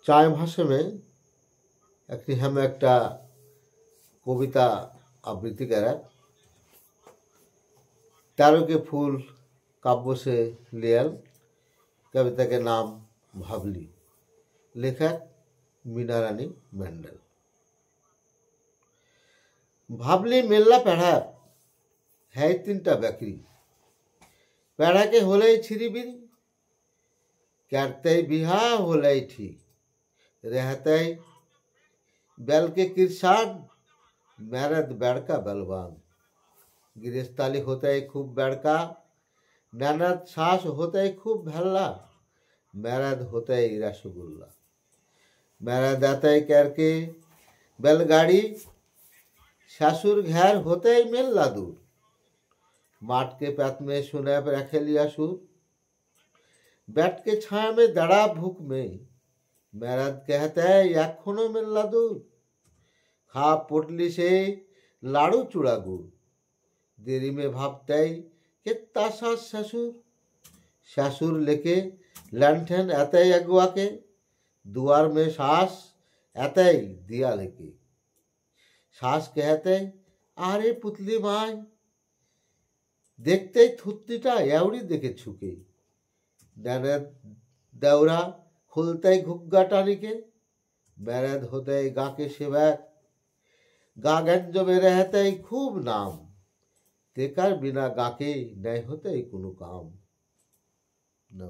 चाय भाषा में हम एक कविता आबृत्ति करा 13 के फूल काव्य से लियल कविता के नाम भावली, लेखक मीना रानी मंडल। भावली मेल्ला पेढ़ा है 3टा बकरी, पेढ़ा के होले छिरीबिरी, करते बिहा होले ठीक, रहते बैल के किरसान, मैरद बैड़का बलवान, गिरस्ताली होते खूब बैड़का, ननद सास होते खूब भल्ला, मैरद होते रसगुल्ला, मैरद आते करके बैलगाड़ी, ससुर घर होते मेल्ला दूर, माट के पैत में सुने पर रखे लिया सुर, बैठ के छाया में दड़ा भूख में, मैरद कहते याखोनो मेल्ला दूर, खा पोटली से लाड़ू चूड़ा गुड़, देरी में भापते कितना सास ससुर, ससुर लेके लंठन आते अगुआ के, दुआर में सास आते दिया लेके, सास कहते आरे पुतली माय, देखते थुत्तीटा एवड़ी देखे छुके, ननद दौरा खुलते घुग्गा टानी के, मैरद होते गा के सिवाय, गा गंज में रहते खूब नाम, तेकर बिना गा के नहीं होते कोनो काम।